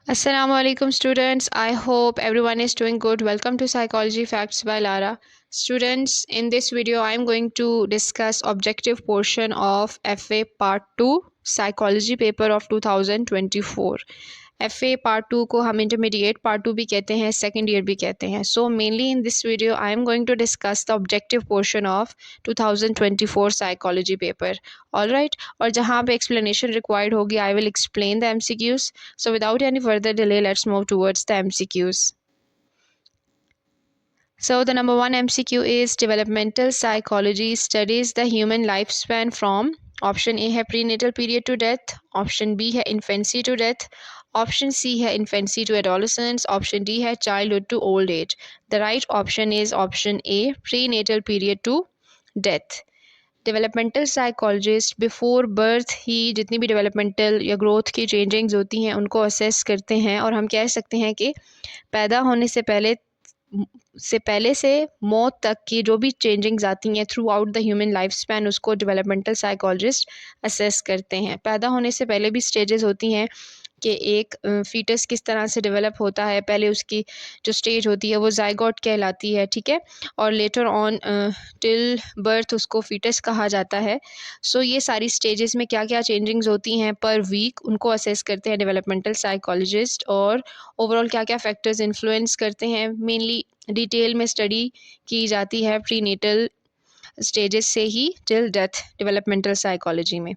Assalamu alaikum students. I hope everyone is doing good. Welcome to Psychology Facts by Lara. Students, in this video I am going to discuss objective portion of FA Part 2 Psychology paper of 2024. FA Part 2 को हम Intermediate Part 2 भी कहते हैं, Second Year भी कहते हैं. So mainly in this video I am going to discuss the objective portion of 2024 Psychology paper. Alright, और जहाँ पे explanation required होगी I will explain the MCQs. So without any further delay, let's move towards the MCQs. So the number one MCQ is developmental psychology studies the human lifespan from option A है prenatal period to death, option B है infancy to death, option C है infancy to adolescence, option D है childhood to old age. The right option is option A, prenatal period to death. Developmental psychologist before birth ही जितनी भी developmental या growth की changings होती हैं उनको असेस करते हैं, और हम कह सकते हैं कि पैदा होने से पहले से मौत तक की जो भी चेंजिंग्स आती हैं through out the human life span उसको डेवलपमेंटल साइकोलॉजिस्ट असेस करते हैं. पैदा होने से पहले भी स्टेजेस होती हैं कि एक फीटस किस तरह से डेवलप होता है. पहले उसकी जो स्टेज होती है वो जाइगोट कहलाती है, ठीक है, और लेटर ऑन टिल बर्थ उसको फीटस कहा जाता है. सो ये सारी स्टेजेस में क्या क्या चेंजिंग्स होती हैं पर वीक उनको असेस करते हैं डेवलपमेंटल साइकोलॉजिस्ट, और ओवरऑल क्या क्या फैक्टर्स इन्फ्लुएंस करते हैं मेनली डिटेल में स्टडी की जाती है प्रीनेटल स्टेजेस से ही टिल डेथ डेवलपमेंटल साइकोलॉजी में.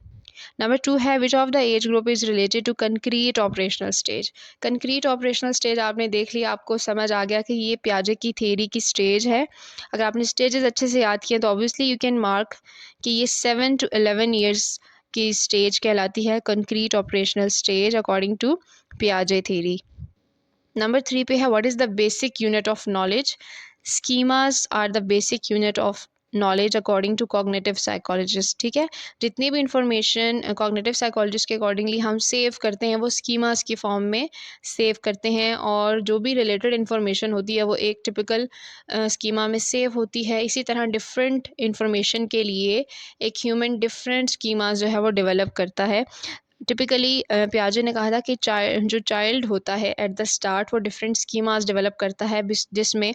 नंबर 2 है which of the age group is related to concrete operational stage. Concrete operational stage आपने देख लिया, आपको समझ आ गया कि ये पियाजे की थ्योरी की स्टेज है. अगर आपने स्टेजेस अच्छे से याद किए तो ऑब्वियसली यू कैन मार्क कि ये 7 to 11 ईयर्स की स्टेज कहलाती है concrete operational stage according to पियाजे थ्योरी. नंबर 3 पे है what is the basic unit of knowledge. Schemas are the basic unit of knowledge according to cognitive psychologist. ठीक है, जितनी भी इंफॉर्मेशन कॉग्निटिव साइकोलॉजिस्ट के अकॉर्डिंगली हम सेव करते हैं वो स्कीमास की फॉर्म में सेव करते हैं, और जो भी रिलेटेड इंफॉर्मेशन होती है वो एक टिपिकल स्कीमा में सेव होती है. इसी तरह डिफरेंट इंफॉर्मेशन के लिए एक ह्यूमन डिफरेंट स्कीमास जो है वो डेवलप करता है. टिपिकली पियाजे ने कहा था कि जो चाइल्ड होता है एट द स्टार्ट वो डिफरेंट स्कीमास डेवलप करता है जिसमें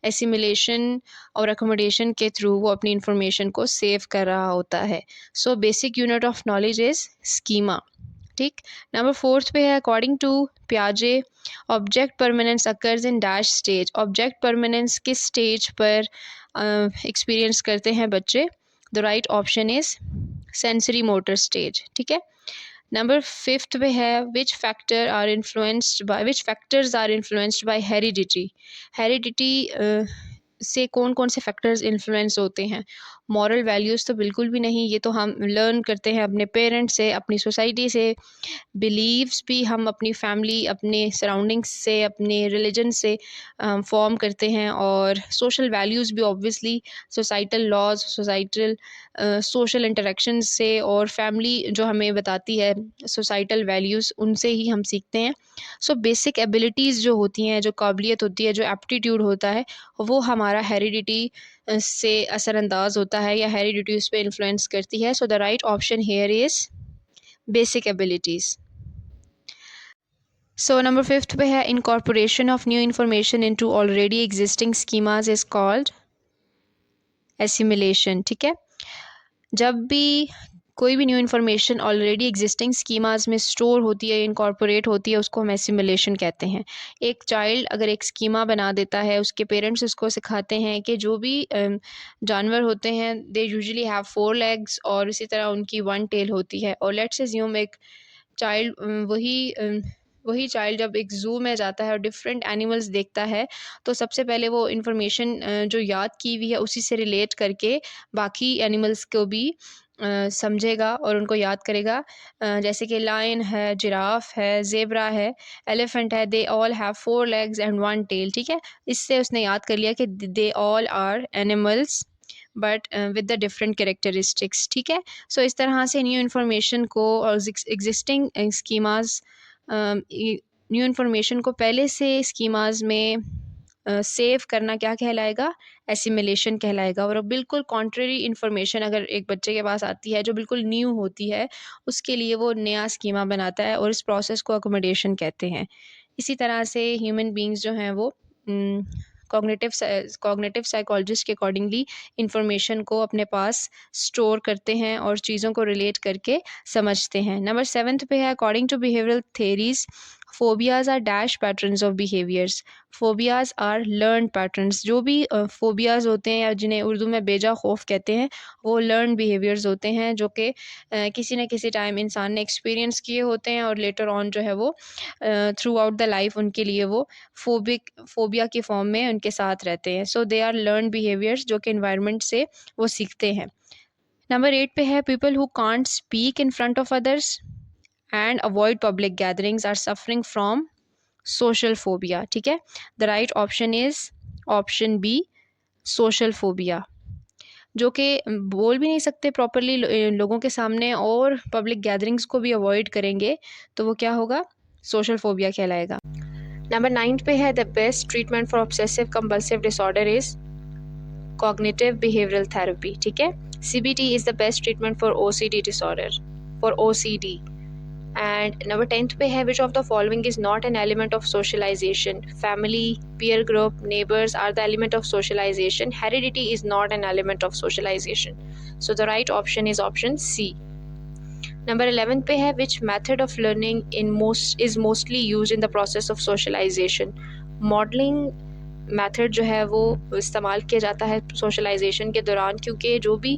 एसिमिलेशन और अकोमोडेशन के थ्रू वो अपनी इंफॉर्मेशन को सेव कर रहा होता है. So basic unit of knowledge is schema. ठीक. नंबर 4 पे है अकॉर्डिंग टू पियाजे object permanence occurs in dash stage. Object permanence किस स्टेज पर एक्सपीरियंस करते हैं बच्चे. The right option is sensory motor stage. ठीक है. नंबर 5 पे है which factors are influenced by heredity. Heredity से कौन कौन से फैक्टर्स इन्फ्लुएंस होते हैं. मॉरल वैल्यूज़ तो बिल्कुल भी नहीं, ये तो हम लर्न करते हैं अपने पेरेंट्स से, अपनी सोसाइटी से. बिलीव्स भी हम अपनी फैमिली, अपने सराउंडिंग्स से, अपने रिलीजन से फॉर्म करते हैं, और सोशल वैल्यूज़ भी obviously societal laws, societal social interaction से, और फैमिली जो हमें बताती है सोसाइटल वैल्यूज़ उनसे ही हम सीखते हैं. सो बेसिक एबिलिटीज़ जो होती हैं, जो काबिलियत होती है, जो एप्टीट्यूड होता है, वो हमारा हेरिडिटी से असरअंदाज होता है या हेरिडिटी उस पर इन्फ्लुएंस करती है. So the right option here is basic abilities. So number 5 पे है incorporation of new information into already existing schemas is called assimilation. ठीक है, जब भी कोई भी new information already existing schemas में स्टोर होती है, इनकॉर्पोरेट होती है, उसको हम एसिमिलेशन कहते हैं. एक चाइल्ड अगर एक स्कीमा बना देता है, उसके पेरेंट्स उसको सिखाते हैं कि जो भी जानवर होते हैं दे यूजुअली हैव 4 लेग्स, और इसी तरह उनकी 1 टेल होती है. और लेट्स अज्यूम एक चाइल्ड वही चाइल्ड जब एक ज़ू में जाता है और डिफरेंट एनिमल्स देखता है, तो सबसे पहले वो इन्फॉर्मेशन जो याद की हुई है उसी से रिलेट करके बाकी एनिमल्स को भी समझेगा और उनको याद करेगा. जैसे कि लायन है, जिराफ है, ज़ेब्रा है, एलिफेंट है, they all have 4 legs and 1 tail. ठीक है, इससे उसने याद कर लिया कि they all are animals but with the different characteristics. ठीक है, सो इस तरह से न्यू इन्फॉर्मेशन को और एग्जिस्टिंग स्कीमास न्यू इन्फॉर्मेशन को पहले से स्कीमास में सेव करना क्या कहलाएगा, एसिमिलेशन कहलाएगा. और बिल्कुल कॉन्ट्रेरी इन्फॉर्मेशन अगर एक बच्चे के पास आती है जो बिल्कुल न्यू होती है, उसके लिए वो नया स्कीमा बनाता है और इस प्रोसेस को अकोमोडेशन कहते हैं. इसी तरह से ह्यूमन बींग्स जो हैं वो कॉग्निटिव साइकोलॉजिस्ट के अकॉर्डिंगली इंफॉर्मेशन को अपने पास स्टोर करते हैं और चीज़ों को रिलेट करके समझते हैं। नंबर 7 पे है according to behavioural theories phobias are dash patterns of behaviours. Phobias are learn patterns. जो भी फोबियाज होते हैं या जिन्हें उर्दू में बेजा खौफ कहते हैं, वो लर्न बिहेवियर्स होते हैं जो कि किसी न किसी टाइम इंसान ने एक्सपीरियंस किए होते हैं और लेटर ऑन जो है वो थ्रू आउट द लाइफ उनके लिए वो फोबिया की फॉर्म में उनके साथ रहते हैं। सो दे आर लर्न बिहेवियर्स जो कि इन्वायरमेंट से वो सीखते हैं। नंबर 8 पे है people who can't speak in front of others and avoid public gatherings are suffering from social phobia. ठीक है, the right option is option B social phobia. जो कि बोल भी नहीं सकते प्रॉपरली लोगों के सामने और पब्लिक गैदरिंग्स को भी अवॉइड करेंगे, तो वो क्या होगा, सोशल फोबिया कहलाएगा। नंबर 9 पे है the best treatment for obsessive compulsive disorder is cognitive behavioural therapy. ठीक है, CBT is the best treatment for OCD disorder, for OCD. And number 10th पे है which of the following is not an element of socialization? Family, peer group, neighbors are the element of socialization. Heredity is not an element of socialization. So the right option is option C. Number 11 पे है which method of learning is mostly used in the process of socialization? Modeling method जो है वो इस्तेमाल किया जाता है socialisation के दौरान, क्योंकि जो भी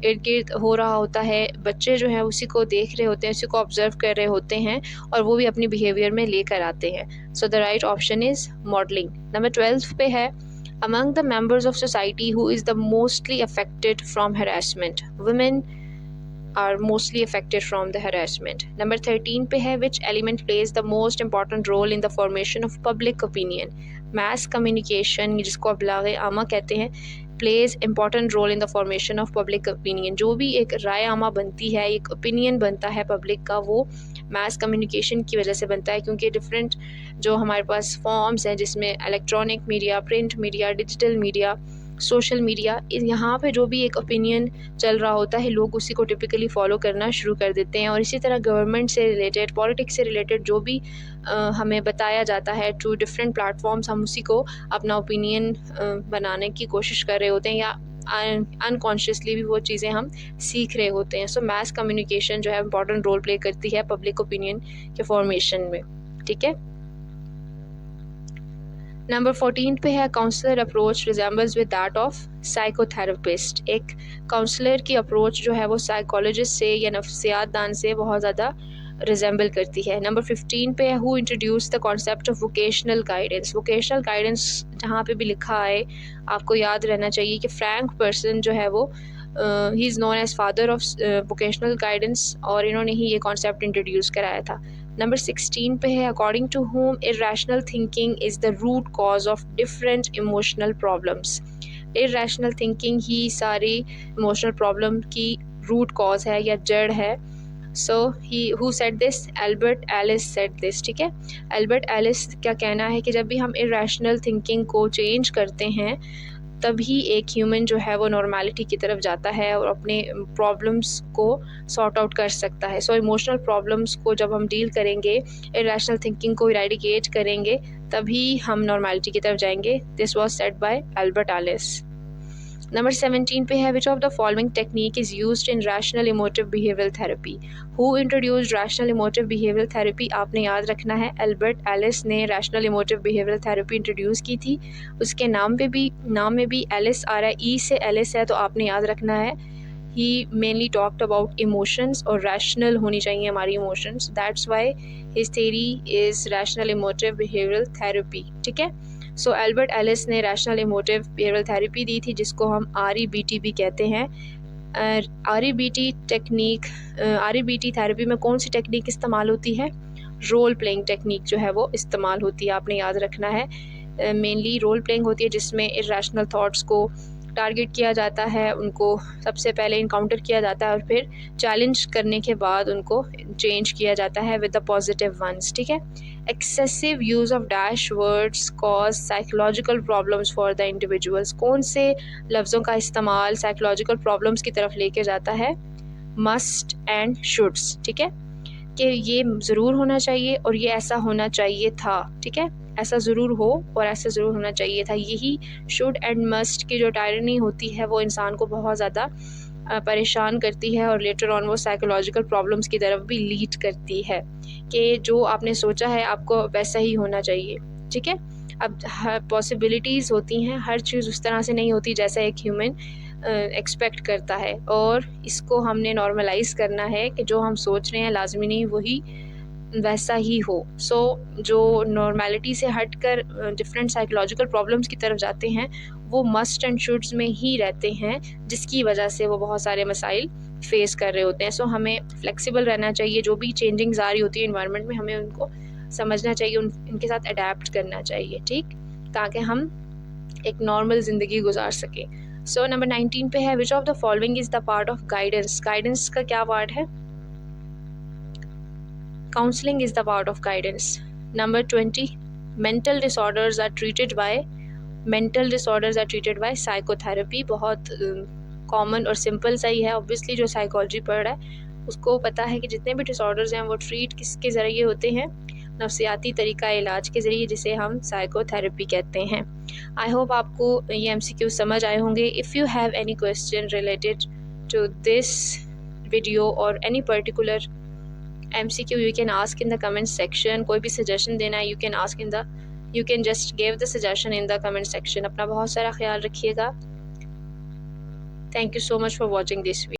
इर्द गिर्द हो रहा होता है बच्चे जो हैं उसी को देख रहे होते हैं, उसी को ऑब्जर्व कर रहे होते हैं और वो भी अपनी बिहेवियर में लेकर आते हैं। So the right option is modelling. Number 12 पे है among the members of society who is the mostly affected from harassment? Women are mostly affected from the harassment. Number 13 पे है which element plays the most important role in the formation of public opinion? Mass communication, जिसको अबलाग आमा कहते हैं, plays important role in the formation of public opinion. जो भी एक राय आमा बनती है, एक opinion बनता है पब्लिक का, वो mass communication की वजह से बनता है, क्योंकि different जो हमारे पास forms हैं जिसमें electronic media, print media, digital media, social media, यहाँ पे जो भी एक ओपिनियन चल रहा होता है लोग उसी को टिपिकली फॉलो करना शुरू कर देते हैं। और इसी तरह गवर्नमेंट से रिलेटेड, पॉलिटिक्स से रिलेटेड जो भी हमें बताया जाता है थ्रू डिफरेंट प्लेटफॉर्म्स, हम उसी को अपना ओपिनियन बनाने की कोशिश कर रहे होते हैं या अनकॉन्शियसली भी वो चीज़ें हम सीख रहे होते हैं। सो मैस कम्युनिकेशन जो है इंपॉर्टेंट रोल प्ले करती है पब्लिक ओपिनियन के फॉर्मेशन में। ठीक है, नंबर 14 पे है counsellor approach resembles with that of psychotherapist. एक काउंसलर की अप्रोच जो है वो साइकोलॉजिस्ट से या नफ्सियात दान से बहुत ज़्यादा रिजेंबल करती है। नंबर 15 पे है who introduce the concept of vocational guidance. Vocational guidance जहाँ पे भी लिखा है आपको याद रहना चाहिए कि फ्रैंक पर्सन जो है वो ही is known as father of vocational guidance, और इन्होंने ही ये कॉन्सेप्ट इंट्रोड्यूस कराया था। नंबर 16 पे है according to whom irrational thinking is the root cause of different emotional problems. Irrational thinking ही सारी इमोशनल प्रॉब्लम की रूट कॉज है या जड़ है। So he who said this? Albert Ellis said this. ठीक है, एल्बर्ट एलिस का कहना है कि जब भी हम इर्रेशनल थिंकिंग को चेंज करते हैं तभी एक ह्यूमन जो है वो नॉर्मैलिटी की तरफ जाता है और अपने प्रॉब्लम्स को सॉर्ट आउट कर सकता है। सो इमोशनल प्रॉब्लम्स को जब हम डील करेंगे, इरेशनल थिंकिंग को इरेडिकेट करेंगे, तभी हम नॉर्मैलिटी की तरफ जाएंगे। This was said by Albert Ellis. Number 17 पे है which of the following technique is used in rational emotive behavioural therapy? Who introduced rational emotive behavioural therapy? आपने याद रखना है एल्बर्ट एलिस ने rational emotive behavioural therapy introduce की थी। उसके नाम में भी एलिस आ रहा है, ई से एलिस है, तो आपने याद रखना है ही मेनली टॉक्ड अबाउट इमोशंस और रैशनल होनी चाहिए हमारी emotions. That's why his theory is rational emotive behavioural therapy. ठीक है, सो एल्बर्ट एलिस ने रैशनल इमोटिव बिहेवियरल थेरेपी दी थी जिसको हम REBT भी कहते हैं। REBT टेक्निक, REBT थेरेपी में कौन सी टेक्निक इस्तेमाल होती है? रोल प्लेइंग टेक्निक जो है वो इस्तेमाल होती है, आपने याद रखना है। मेनली रोल प्लेइंग होती है जिसमें इर्रेशनल थॉट्स को टारगेट किया जाता है, उनको सबसे पहले इनकाउंटर किया जाता है और फिर चैलेंज करने के बाद उनको चेंज किया जाता है विद द पॉजिटिव वंस। ठीक है, excessive use of dash words cause psychological problems for the individuals. कौन से लफ्ज़ों का इस्तेमाल साइकोलॉजिकल प्रॉब्लम्स की तरफ लेके जाता है? Must and shoulds. ठीक है, कि ये ज़रूर होना चाहिए और ये ऐसा होना चाहिए था, ठीक है, ऐसा ज़रूर हो और ऐसा ज़रूर होना चाहिए था। यही शुड एंड मस्ट की जो टायरनी होती है वो इंसान को बहुत ज़्यादा परेशान करती है और लेटर ऑन वो साइकोलॉजिकल प्रॉब्लम्स की तरफ भी लीड करती है कि जो आपने सोचा है आपको वैसा ही होना चाहिए, ठीक है। अब पॉसिबिलिटीज़ होती हैं, हर चीज़ उस तरह से नहीं होती जैसा एक ह्यूमन एक्सपेक्ट करता है, और इसको हमने नॉर्मलाइज़ करना है कि जो हम सोच रहे हैं लाजमी नहीं वही वैसा ही हो। सो जो नॉर्मेलिटी से हट कर डिफरेंट साइकोलॉजिकल प्रॉब्लम्स की तरफ जाते हैं वो मस्ट एंड शुड्स में ही रहते हैं, जिसकी वजह से वो बहुत सारे मसाइल फेस कर रहे होते हैं। सो हमें फ्लेक्सिबल रहना चाहिए, जो भी चेंजिंग्स आ रही होती है इन्वायरमेंट में हमें उनको समझना चाहिए, इनके साथ अडेप्ट करना चाहिए, ठीक, ताकि हम एक नॉर्मल ज़िंदगी गुजार सकें। सो नंबर 19 पे है, which of the following is the part of guidance. Guidance का क्या पार्ट है? Counseling is the part of guidance. Number 20, mental disorders are treated by psychotherapy. बहुत कॉमन और सिंपल सा ही है, ऑब्वियसली जो साइकोलॉजी पढ़ रहा है उसको पता है कि जितने भी डिसऑर्डर्स हैं वो ट्रीट किसके ज़रिए होते हैं, नफ्सियाती तरीका इलाज के ज़रिए, जिसे हम साइकोथेरेपी कहते हैं। आई होप आपको ये MCQ समझ आए होंगे। If you have any question related to this video और any particular MCQ you can ask in the comment section। कोई भी सजेशन देना है you can just give the suggestion in the comment section। अपना बहुत सारा ख्याल रखिएगा। Thank you so much for watching this video।